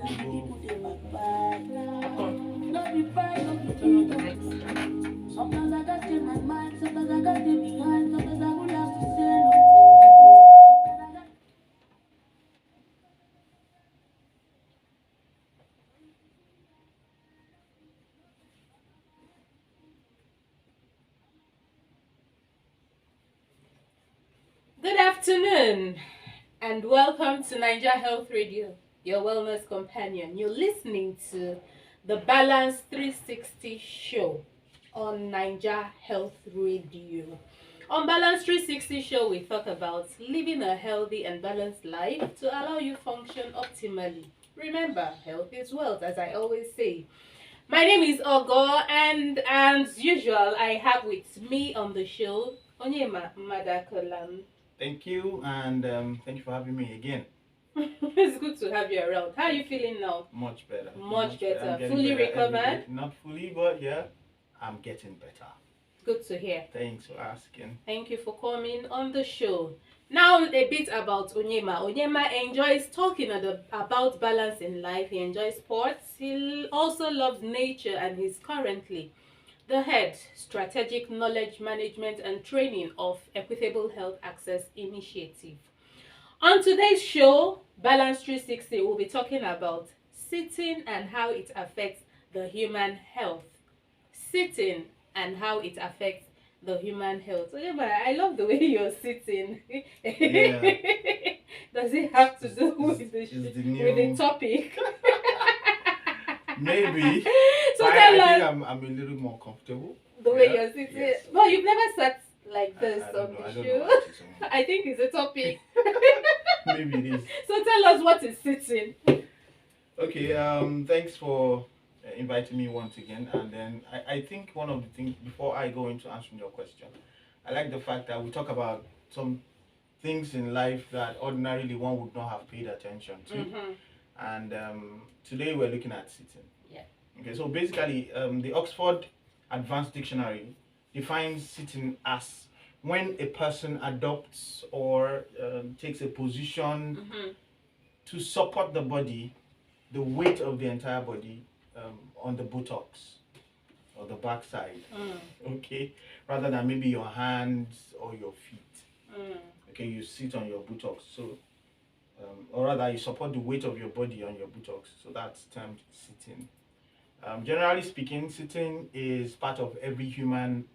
Sometimes I got in my mind, sometimes I got it behind, sometimes I will have to say no. Good afternoon and welcome to Niger Health Radio, your wellness companion. You're listening to the Balance 360 show on Niger Health Radio. On Balance 360 show, we talk about living a healthy and balanced life to allow you function optimally. Remember, health is wealth, as I always say. My name is Ogo, and as usual, I have with me on the show Onyema Madukolam. Thank you, and thank you for having me again. It's good to have you around. How are you feeling now? Much better. Much better. Fully recovered? Not fully, but yeah, I'm getting better. Good to hear. Thanks for asking. Thank you for coming on the show. Now a bit about Onyema. Onyema enjoys talking about balance in life. He enjoys sports. He also loves nature, and he's currently the head strategic knowledge management and training of Equitable Health Access Initiative. On today's show, Balance 360, we'll be talking about sitting and how it affects the human health. Sitting and how it affects the human health. So, yeah, but I love the way you're sitting. Yeah. Does it have to do with the topic? Maybe. So I think I'm a little more comfortable. The way you're sitting. Yes. Well, you've never sat like this I on don't the know show. what it is. I think it's a topic. Maybe it is. So tell us what is sitting. Okay, thanks for inviting me once again. And then I think one of the things, before I go into answering your question, I like the fact that we talk about some things in life that ordinarily one would not have paid attention to. Mm-hmm. And today we're looking at sitting. Yeah. Okay, so basically, the Oxford Advanced Dictionary defines sitting as when a person adopts or takes a position to support the body, the weight of the entire body on the buttocks or the backside. Okay, rather than maybe your hands or your feet. Okay, you sit on your buttocks. So, or rather, you support the weight of your body on your buttocks. So that's termed sitting. Generally speaking, sitting is part of every human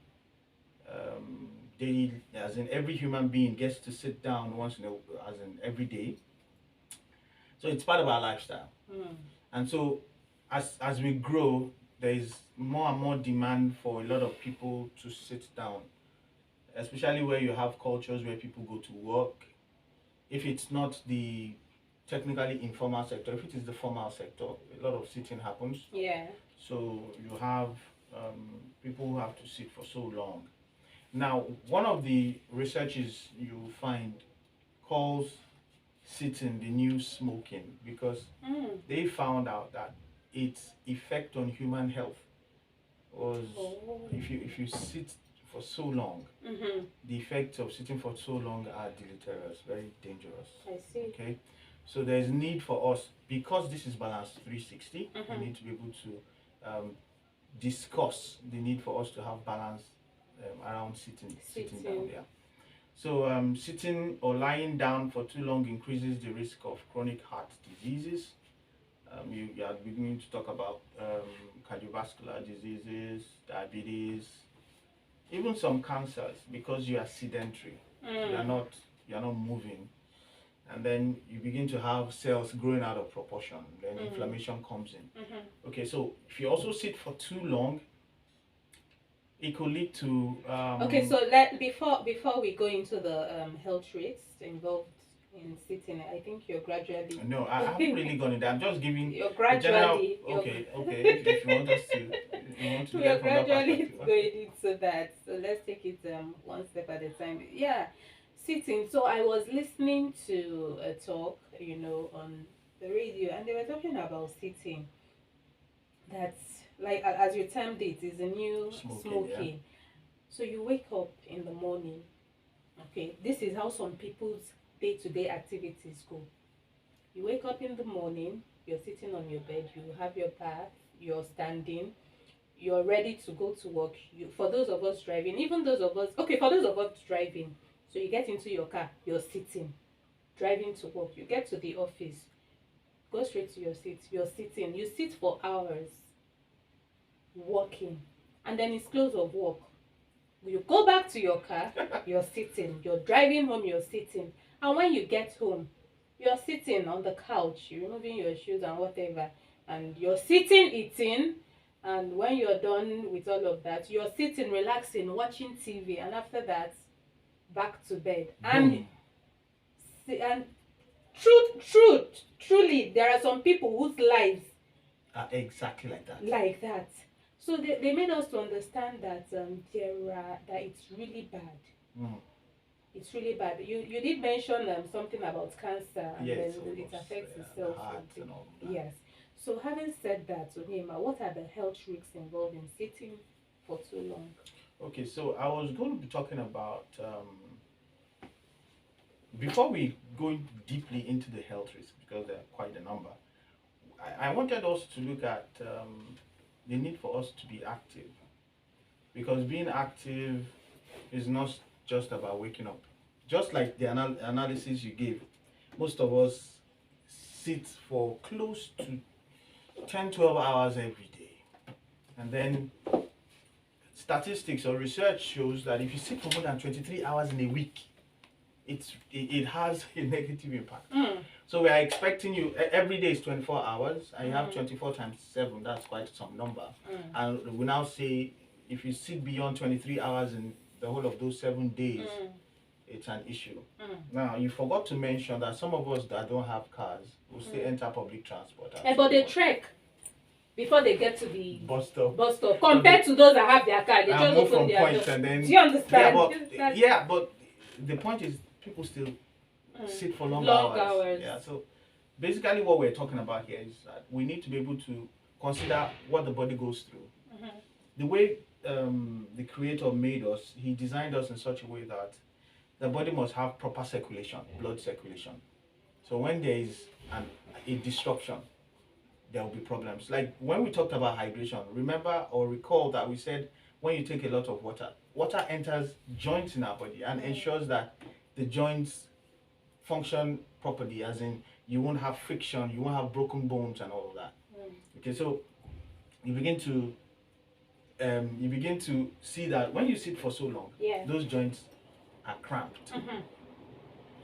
daily, as in every human being gets to sit down once in a, as in every day. So it's part of our lifestyle. And so as we grow, there is more and more demand for a lot of people to sit down, especially where you have cultures where people go to work. If it's not the technically informal sector, if it is the formal sector, a lot of sitting happens. Yeah. So you have people who have to sit for so long. Now, one of the researches you find calls sitting the new smoking, because they found out that its effect on human health was if you sit for so long, the effects of sitting for so long are deleterious, very dangerous. I see. Okay, so there's need for us, because this is Balance 360, we need to be able to discuss the need for us to have balance around sitting down there. So sitting or lying down for too long increases the risk of chronic heart diseases. You are beginning to talk about cardiovascular diseases, diabetes, even some cancers, because you are sedentary. You are not moving, and then you begin to have cells growing out of proportion. Then inflammation comes in. Okay, so if you also sit for too long, it could lead to okay, so before we go into the health risks involved in sitting, I think you're gradually. No, I haven't really gone into that. I'm just giving you're gradually. Okay. If you want us to, you want to. We're gradually going into that. So let's take it one step at a time. Yeah, sitting. So I was listening to a talk, on the radio, and they were talking about sitting. That's like as you termed it, is a new smoking. Yeah. So you wake up in the morning. Okay, this is how some people's day-to-day activities go. You wake up in the morning, you're sitting on your bed, you have your bath, you're standing, you're ready to go to work. For those of us driving, even those of us, okay, for those of us driving, so you get into your car, you're sitting, driving to work. You get to the office, go straight to your seat, you're sitting. You sit for hours, working, and then it's close of work. You go back to your car, you're sitting. You're driving home, you're sitting. And when you get home, you're sitting on the couch, you're removing your shoes and whatever, and you're sitting eating. And when you're done with all of that, you're sitting, relaxing, watching TV, and after that, back to bed. And truly, there are some people whose lives are exactly like that. Like that. So they made us to understand that that it's really bad. It's really bad. You did mention something about cancer, and yes, then it affects the cells. and all that. Yes. So having said that, Onyema, what are the health risks involved in sitting for too long? Okay, so I was going to be talking about before we go deeply into the health risks, because there are quite a number. I wanted us to look at the need for us to be active, because being active is not just about waking up. Just like the analysis you gave, most of us sit for close to 10-12 hours every day, and then statistics or research shows that if you sit for more than 23 hours in a week, it has a negative impact. So we are expecting you every day is 24 hours, and you have 24 times 7. That's quite some number. And we now say if you sit beyond 23 hours in the whole of those 7 days, it's an issue. Now you forgot to mention that some of us that don't have cars will still enter public transport. But they trek before they get to the bus stop. Compared to those that have their car, they just move open from their points door. and then. Do you understand? But the point is people still sit for long hours. Yeah, so basically what we're talking about here is that we need to be able to consider what the body goes through. The way the creator made us, he designed us in such a way that the body must have proper circulation, blood circulation. So when there is a disruption, there will be problems. Like when we talked about hydration, remember or recall that we said when you take a lot of water enters joints in our body and ensures that the joints function properly, as in you won't have friction, you won't have broken bones and all of that. Okay, so you begin to see that when you sit for so long, those joints are cramped.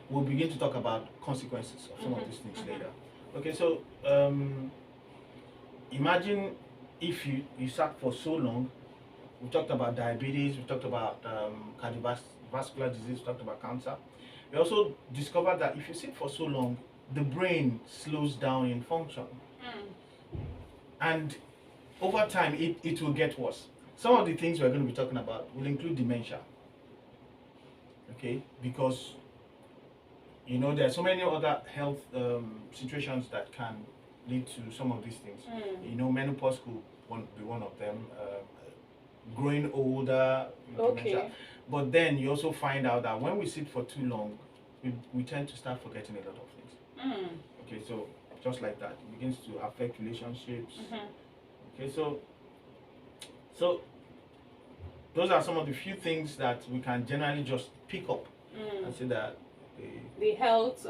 We'll begin to talk about consequences of some of these things later. Okay, so imagine if you sat for so long. We talked about diabetes, we talked about cardiovascular disease, we talked about cancer. We also discovered that if you sit for so long, the brain slows down in function. And over time, it will get worse. Some of the things we're going to be talking about will include dementia. Okay? Because, there are so many other health situations that can lead to some of these things. Menopause could be one of them. Growing older, dementia. But then you also find out that when we sit for too long, we tend to start forgetting a lot of things. Okay, so just like that, it begins to affect relationships. Okay, so those are some of the few things that we can generally just pick up and say that the health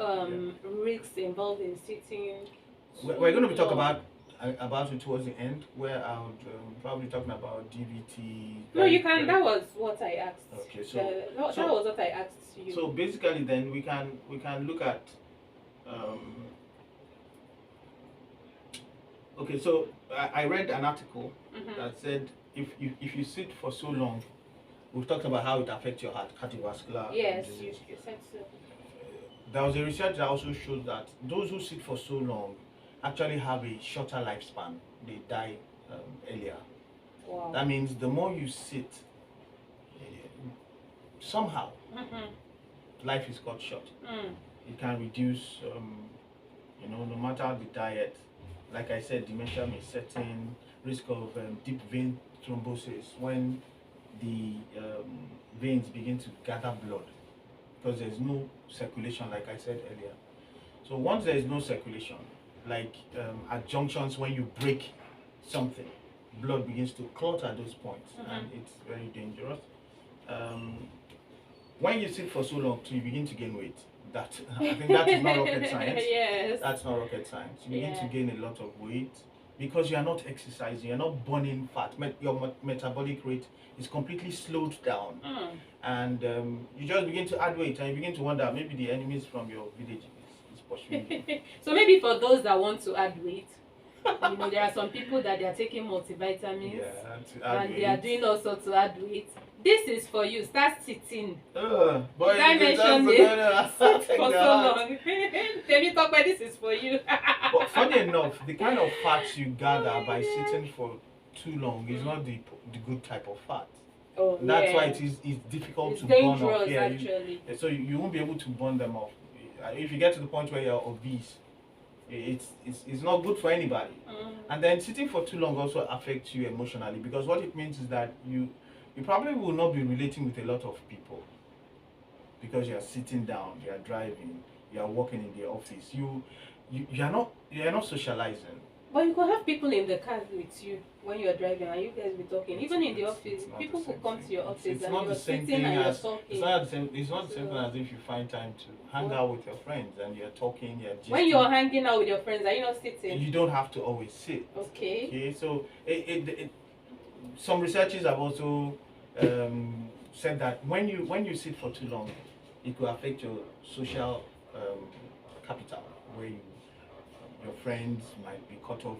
risks involved in sitting. We're going to be talking about it towards the end, where I would probably talking about DVT. No, you can. That was what I asked. Okay, that was what I asked you. So basically, then we can look at. Okay, so I read an article that said if you sit for so long, we've talked about how it affects your heart, cardiovascular. Yes, you said so. There was a research that also showed that those who sit for so long actually have a shorter lifespan. They die earlier. Wow. That means the more you sit, somehow life is cut short. It can reduce, no matter the diet. Like I said, dementia may set in, risk of deep vein thrombosis when the veins begin to gather blood because there's no circulation, like I said earlier. So once there is no circulation, like at junctions when you break something, blood begins to clot at those points, and it's very dangerous. Um, when you sit for so long, too, you begin to gain weight. That I think that is not rocket science. Yes. That's not rocket science. You begin to Yeah. gain a lot of weight because you are not exercising. You're not burning fat. Your metabolic rate is completely slowed down, and you just begin to add weight, and you begin to wonder maybe the enemies from your village is pursuing you. So maybe for those that want to add weight, you know, there are some people that they are taking multivitamins, Yeah, to add and they are weight. doing also to add weight. This is for you. Start sitting. Boy, Did I mention it? Sit for so long. Temi talk about this is for you. But funny enough, the kind of fats you gather by sitting for too long is not the good type of fat. Oh, That's why yeah. it's difficult It's to burn off. dangerous, Yeah, actually. so you won't be able to burn them off. If you get to the point where you're obese, it's not good for anybody. And then sitting for too long also affects you emotionally, because what it means is that you probably will not be relating with a lot of people, because you are sitting down, you are driving, you are working in the office. You are not socializing. But you could have people in the car with you when you're driving, and you guys be talking. Even in the office, It's not people the could same come thing. to your office It's and not you're the same sitting thing and you're as talking. it's not the same thing as if you find time to hang out with your friends and you're talking, you're gisting. When you're hanging out with your friends, are you not sitting? You don't have to always sit. Okay. Okay, so some researchers have also said that when you sit for too long, it could affect your social capital, where your friends might be cut off,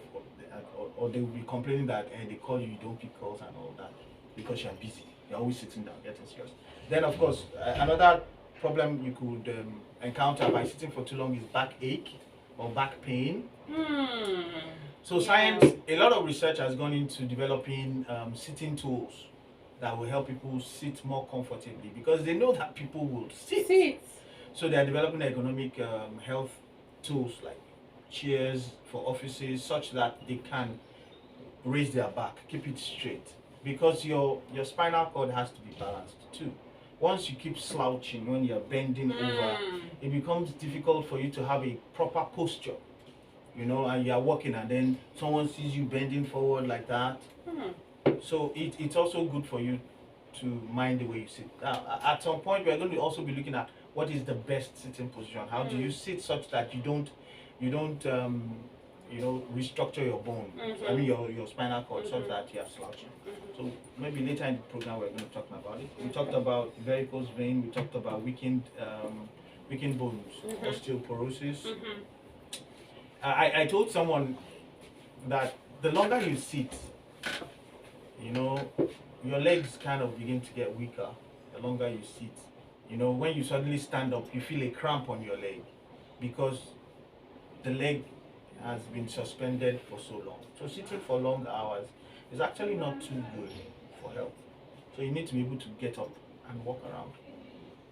or they will be complaining that they call you, you don't pick calls and all that because you're busy. You're always sitting down, getting serious. Then of course another problem you could encounter by sitting for too long is backache or back pain. So science, a lot of research has gone into developing sitting tools that will help people sit more comfortably, because they know that people will sit. So they are developing ergonomic health tools like chairs for offices, such that they can raise their back, keep it straight, because your spinal cord has to be balanced too. Once you keep slouching when you're bending over, it becomes difficult for you to have a proper posture, you know, and you're walking and then someone sees you bending forward like that. So it's also good for you to mind the way you sit. At some point, we're going to also be looking at what is the best sitting position. How do you sit such that you don't restructure your bone, I mean your spinal cord, such that you are slouching. So maybe later in the program we're going to talk about it. We talked about varicose vein, we talked about weakened bones, osteoporosis. I told someone that the longer you sit, you know, your legs kind of begin to get weaker the longer you sit. You know, when you suddenly stand up, you feel a cramp on your leg because the leg has been suspended for so long. So sitting for long hours is actually not too good for health. So you need to be able to get up and walk around.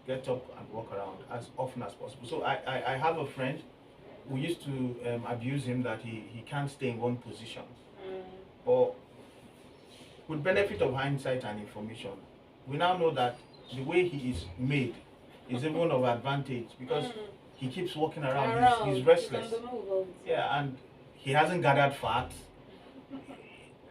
Get up and walk around as often as possible. So I have a friend who used to abuse him that he can't stay in one position. But with benefit of hindsight and information, we now know that the way he is made is even of advantage, because he keeps walking around. He's restless. He's on the move all the time. Yeah, and he hasn't gathered fat.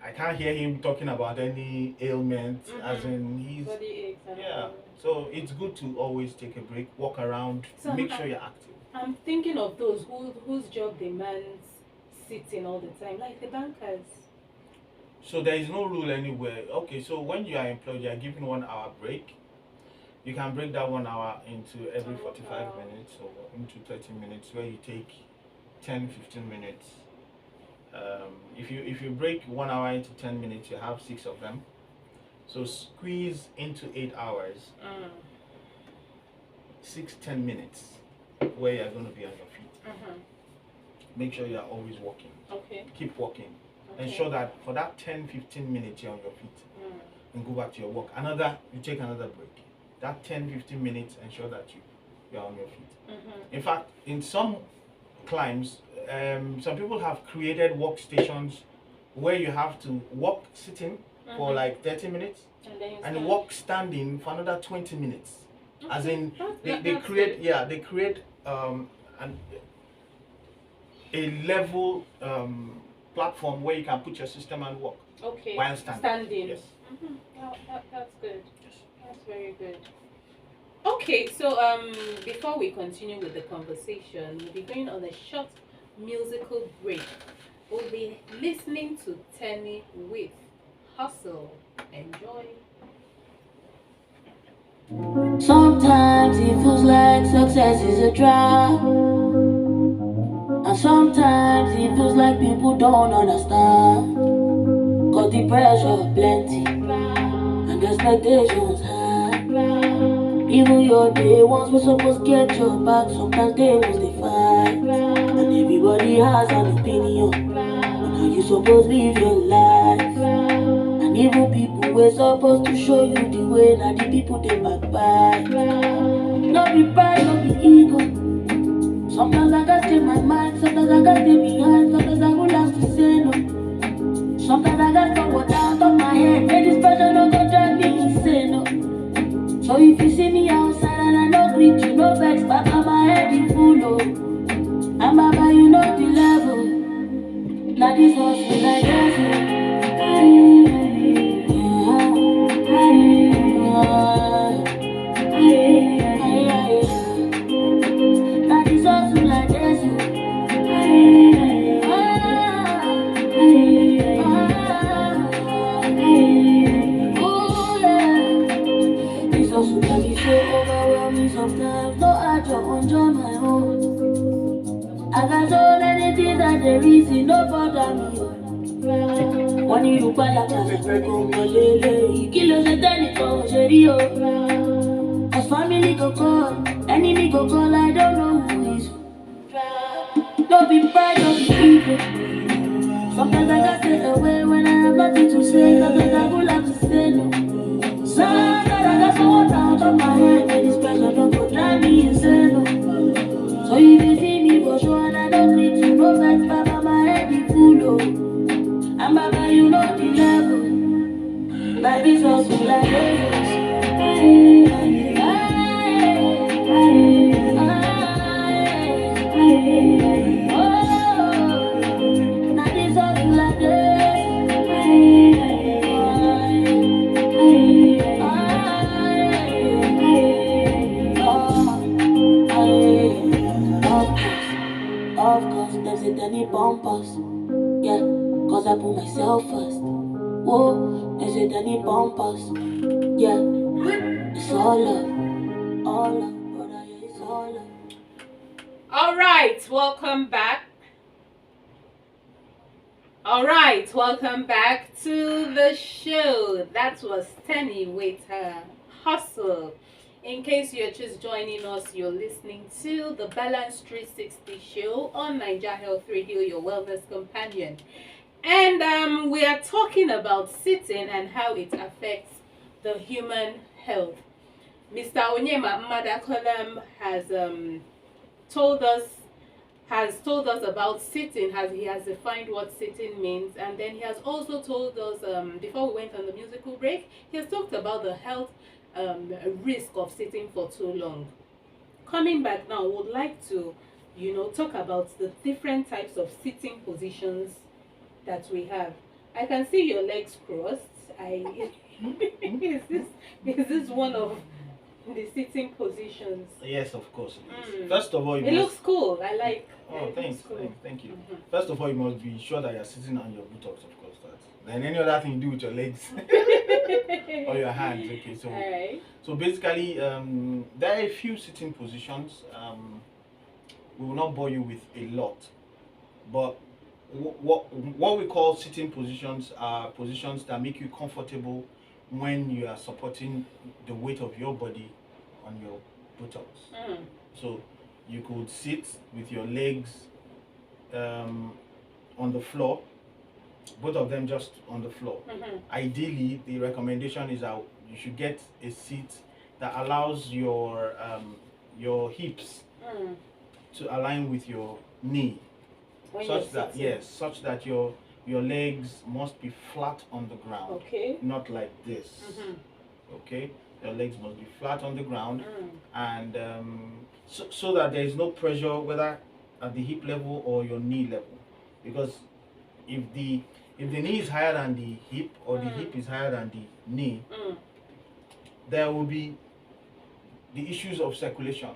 I can't hear him talking about any ailment, as in he's Body aches and yeah. all. So it's good to always take a break, walk around, So make sure you're active. I'm thinking of those whose job demands sitting all the time, like the bankers. So there is no rule anywhere. Okay, so when you are employed, you are given 1 hour break. You can break that 1 hour into every 45 minutes or into 30 minutes, where you take 10-15 minutes. If you break 1 hour into 10 minutes, you have 6 of them. So squeeze into 8 hours, 6-10 minutes, where you're going to be on your feet. Make sure you are always walking. Okay. Keep walking. Okay. Ensure that for that 10-15 minutes you're on your feet, and go back to your work. You take another break. That 10-15 minutes, ensure that you're on your feet. In fact, in some climes, some people have created workstations where you have to walk sitting for like 30 minutes and walk standing for another 20 minutes. As in, they create an a level platform where you can put your system and work Okay. while standing. Standing. Yes. That's good. Yes. That's very good. Okay, so before we continue with the conversation, we'll be going on a short musical break. We'll be listening to Tenny with Hustle. Enjoy. Sometimes it feels like success is a trap, and sometimes it feels like people don't understand. Cause the pressure plenty, and the expectations high. Even your day ones were supposed to get your back, sometimes they was they fight. And everybody has an opinion on how you supposed to live your life. And even people were supposed to show you the way, now the people they backbite. No be pride, no be ego. Sometimes I got in my mind, sometimes I got in behind, sometimes I would have to say no. Sometimes I got to go down on my head, make this pressure no go drive me insane. No. So if you see me outside and I no greet you, no vex, back on my head in full oh. And baba, you know the level. Now this hustle like this. Now this hustle like this. Oh yeah. This hustle can be so overwhelming sometimes. No, I just enjoy my own. I got so many things that there is no bother me. Wọ́n ní irúgbà làkàtà gbogbo lélẹ̀ kí ló ṣe tẹ́nìkan ò ṣe rí o. Cause family go call, enemy go call, I don't know who is who. No be pride, no be ego. Sometimes I got stay away when I have nothing to say. Sometimes I would have to say no. Sometimes I got someone out of my head, and this pressure don't go drive me insane. No. So if you see me for sure and I don't greet you, no vex, baba, my head is full oh. And baba, you know the level. Like this hustle like this. Of course, them say Danny bumpers. Yeah, cause I put myself first. Whoa, they say Danny bumpers. Yeah, it's all love, brother, yeah, it's all love. All right, welcome back. Welcome back to the show. That was Tenny with her Hustle. In case you're just joining us, you're listening to the Balance 360 show on Niger Health Radio, your wellness companion. And we are talking about sitting and how it affects the human health. Mr. Onyema Madukolam has told us about sitting, he has defined what sitting means, and then he has also told us, before we went on the musical break, he has talked about the health risk of sitting for too long. Coming back now, we would like to, talk about the different types of sitting positions that we have. I can see your legs crossed. Is this one of the sitting positions? Yes, of course it is. First of all, it looks cool. I like. Oh, thanks. Cool. Thank you. First of all, you must be sure that you're sitting on your buttocks, of course. Then any other thing you do with your legs or your hands. Okay, so Alright. So basically, there are a few sitting positions. We will not bore you with a lot, but what we call sitting positions are positions that make you comfortable when you are supporting the weight of your body on your buttocks. So you could sit with your legs on the floor, both of them just on the floor. Ideally, the recommendation is that you should get a seat that allows your hips to align with your knee, such that your legs must be flat on the ground. Okay. Not like this. Okay, your legs must be flat on the ground, and so that there is no pressure, whether at the hip level or your knee level, because if the knee is higher than the hip, or the hip is higher than the knee, there will be the issues of circulation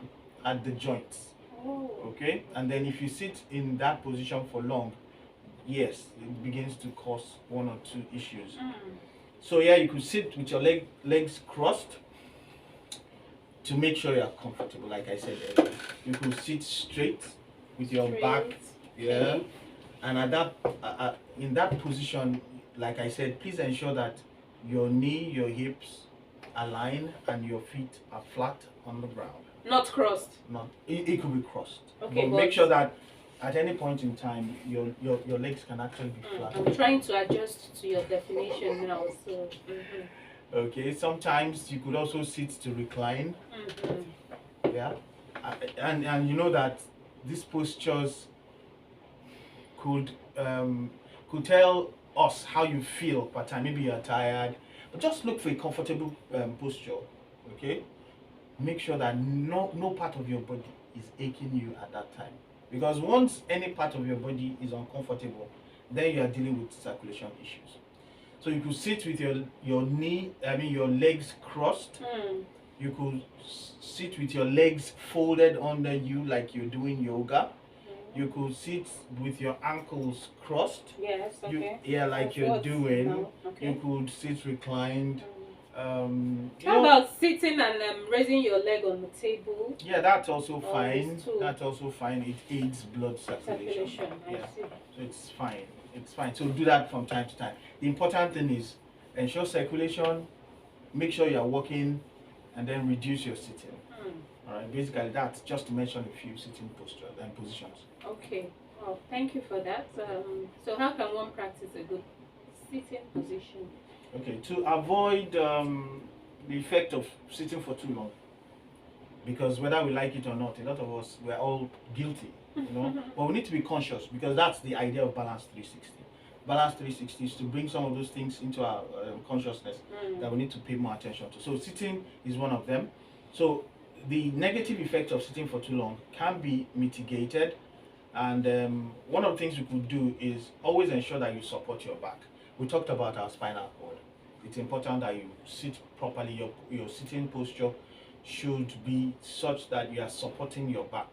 at the joints. Okay, and then if you sit in that position for long, yes, it begins to cause one or two issues. So yeah, you could sit with your legs crossed to make sure you're comfortable. Like I said earlier, you could sit straight with your back, yeah, and at that in that position, like I said, please ensure that your knee, your hips align and your feet are flat on the ground. Not crossed. Not it could be crossed. Okay, but make sure that at any point in time your legs can actually be flat. I'm trying to adjust to your definition now. So. Okay, sometimes you could also sit to recline. Yeah, and you know that these postures could tell us how you feel per time. Maybe you're tired, but just look for a comfortable posture. Okay, make sure that no part of your body is aching you at that time, because once any part of your body is uncomfortable, then you are dealing with circulation issues. So you could sit with your legs crossed. You could sit with your legs folded under you like you're doing yoga. You could sit with your ankles crossed. Yes, okay. Like you're doing. Okay. You could sit reclined. How about sitting and raising your leg on the table? Yeah, that's also fine. That's also fine. It aids blood circulation. Yeah. So it's fine. It's fine. So do that from time to time. The important thing is ensure circulation, make sure you're walking, and then reduce your sitting. Alright, basically that's just to mention a few sitting postures and positions. Okay. Well, thank you for that. So how can one practice a good sitting position? Okay, to avoid the effect of sitting for too long, because whether we like it or not, a lot of us, we're all guilty, but we need to be conscious, because that's the idea of Balance 360. Balance 360 is to bring some of those things into our consciousness that we need to pay more attention to. So sitting is one of them. So the negative effects of sitting for too long can be mitigated, and one of the things you could do is always ensure that you support your back. We talked about our spinal cord. It's important that you sit properly. Your sitting posture should be such that you are supporting your back.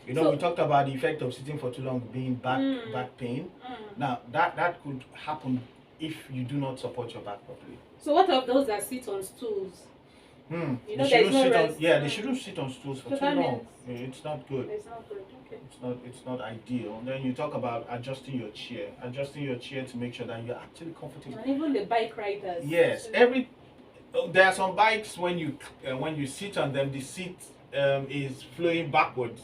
We talked about the effect of sitting for too long being back pain. Now that could happen if you do not support your back properly. So what of those that sit on stools? They shouldn't sit on stools for too long. It's not good. It's not good. Okay. It's not ideal. And then you talk about adjusting your chair to make sure that you're actually comfortable. And even the bike riders. Yes, there are some bikes when you sit on them, the seat is flowing backwards.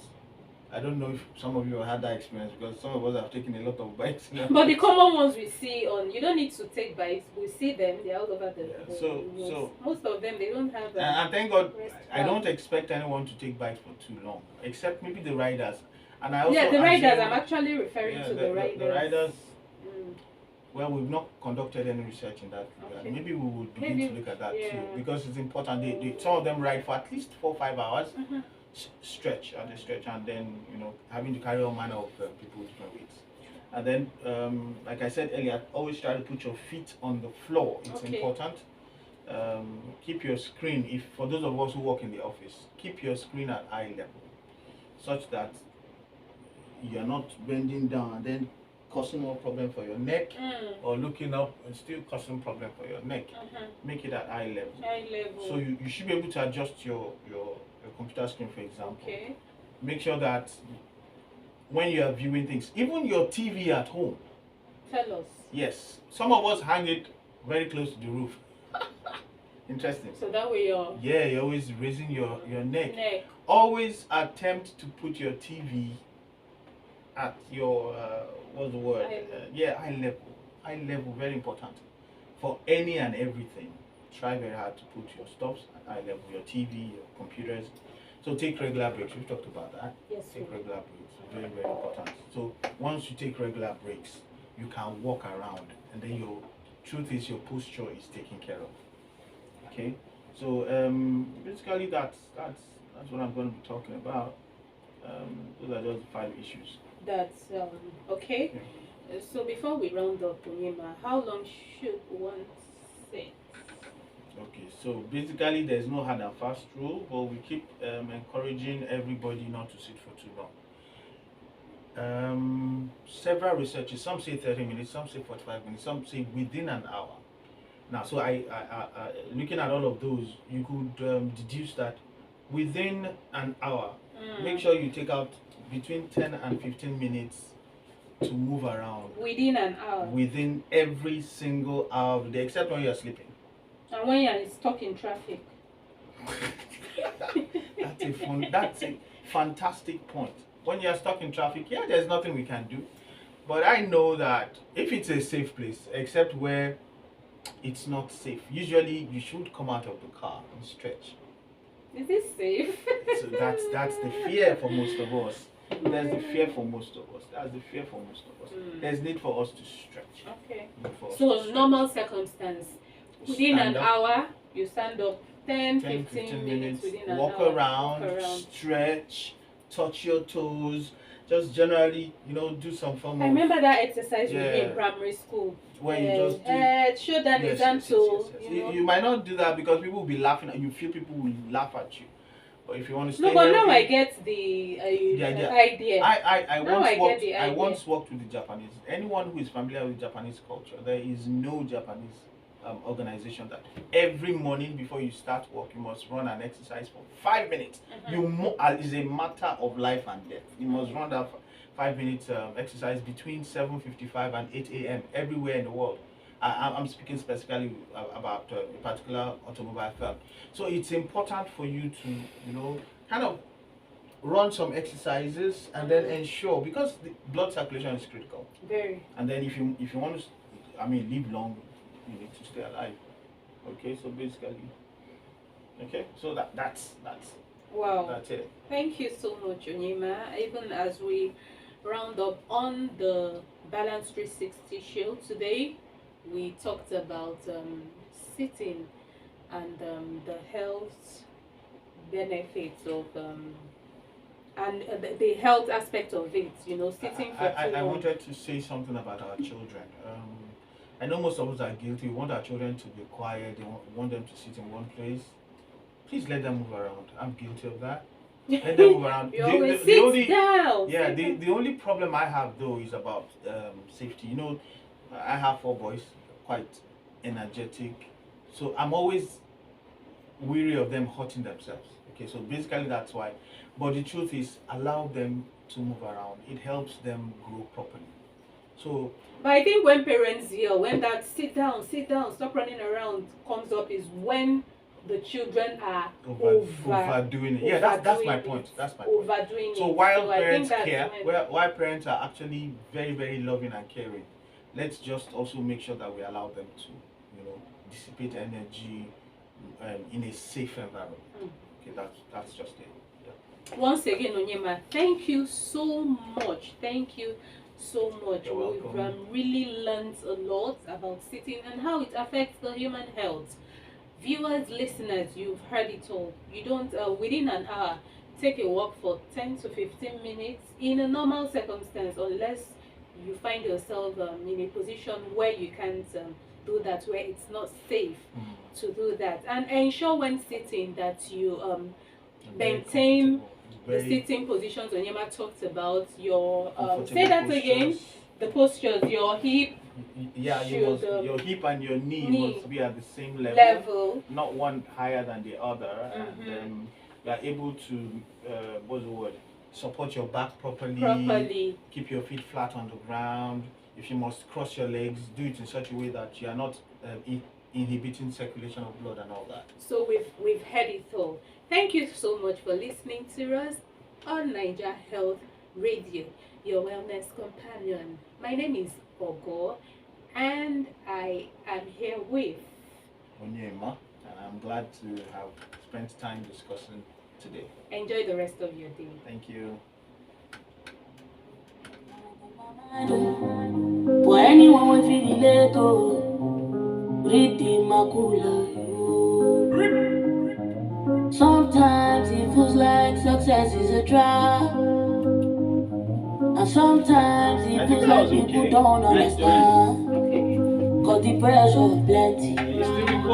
I don't know if some of you have had that experience, because some of us have taken a lot of bikes. But the common ones we see you don't need to take bikes. We see them; they're all over the. So most of them, they don't have. And thank God, I don't expect anyone to take bikes for too long, except maybe the riders. And I also the riders. I'm actually referring to the riders. The riders. Well, we've not conducted any research in that regard. Okay. Maybe we would begin to look at that too, because it's important. Some of them ride for at least 4 or 5 hours. Stretch, and then having to carry all manner of people different weights, and then like I said earlier, always try to put your feet on the floor. It's important. Keep your screen, for those of us who work in the office, keep your screen at eye level, such that you're not bending down and then causing more problem for your neck, or looking up and still causing problem for your neck. Make it at eye level. So you should be able to adjust your computer screen, for example. Okay. Make sure that when you are viewing things, even your TV at home. Tell us. Yes. Some of us hang it very close to the roof. Interesting. So that way you're always raising your neck. Always attempt to put your TV at your what's the word? Eye level. Eye level, very important. For any and everything. Try very hard to put your stops at eye level, your TV, your computers. So take regular breaks. We've talked about that. Yes. Take regular breaks. Very, very important. So once you take regular breaks, you can walk around, and then your truth is your posture is taken care of. Okay. So basically that's what I'm going to be talking about. Those are just 5 issues. That's okay. Yeah. So before we round up, Onyema, how long should one sit? Okay, so basically there's no hard and fast rule, but we keep encouraging everybody not to sit for too long. Several researchers, some say 30 minutes, some say 45 minutes, some say within an hour. Now, so looking at all of those, you could deduce that within an hour, make sure you take out between 10 and 15 minutes to move around. Within an hour? Within every single hour of the day, except when you're sleeping. And when you're stuck in traffic? That's a fantastic point. When you're stuck in traffic, yeah, there's nothing we can do. But I know that if it's a safe place, except where it's not safe, usually you should come out of the car and stretch. Is it safe? So that's the fear for most of us. That's the fear for most of us. That's the fear for most of us. There's need for us to stretch. Okay. So normal circumstance, within an hour, you stand up 10 15 minutes within an walk hour. Around, stretch, touch your toes, just generally, do some form of... I remember that exercise we did in primary school. When you just do... Head, shoulder, knees and toes. You might not do that because people will be laughing at you. Feel people will laugh at you. But if you want to stay No, but healthy, now I get the idea. I once worked with the Japanese. Anyone who is familiar with Japanese culture, there is no Japanese organization that every morning before you start work you must run an exercise for 5 minutes. It's a matter of life and death. You must run that 5 minutes exercise between 7:55 and 8 a.m. everywhere in the world. I'm speaking specifically about a particular automobile firm. So it's important for you to kind of run some exercises and then ensure, because the blood circulation is critical. Very. And then if you want to live long, you need to stay alive. Okay, so basically, okay, so that's wow. That's it. Thank you so much, Onyema. Even as we round up on the Balance 360 show today, we talked about sitting and the health benefits of and the health aspect of it. Sitting for too long. I wanted to say something about our children. I know most of us are guilty. We want our children to be quiet. We want them to sit in one place. Please let them move around. I'm guilty of that. Let them move around. You always sit down. Yeah, the only problem I have though is about safety. I have 4 boys, quite energetic. So I'm always weary of them hurting themselves. Okay, so basically that's why. But the truth is, allow them to move around. It helps them grow properly. So, but I think when parents yell, when that sit down, stop running around comes up, is when the children are overdoing it. Yeah, that's my point. That's my point. Overdoing so it. While parents care, while parents are actually very, very loving and caring, let's just also make sure that we allow them to, dissipate energy in a safe environment. Okay, that's just it. Yeah. Once again, Onyema, thank you so much. Thank you so much. You're welcome. We've really learned a lot about sitting and how it affects the human health. Viewers, listeners, you've heard it all. You don't, within an hour, take a walk for 10 to 15 minutes in a normal circumstance, unless you find yourself in a position where you can't do that, where it's not safe to do that. And ensure when sitting that you maintain the sitting positions Onyema talked about. Your say that postures again. The postures, your hip. Yeah, your hip and your knee must be at the same level, not one higher than the other, and you are able to what's the word? Support your back properly. Keep your feet flat on the ground. If you must cross your legs, do it in such a way that you are not inhibiting circulation of blood and all that. So we've heard it all. Thank you so much for listening to us on Niger Health Radio, your wellness companion. My name is Ogo, and I am here with Onyema, and I'm glad to have spent time discussing today. Enjoy the rest of your day. Thank you. For anyone with relate read the macula. Sometimes it feels like success is a trap. And sometimes I it think feels that like was people okay. don't Let's do it. understand. Okay. Cause the pressure plenty. It's still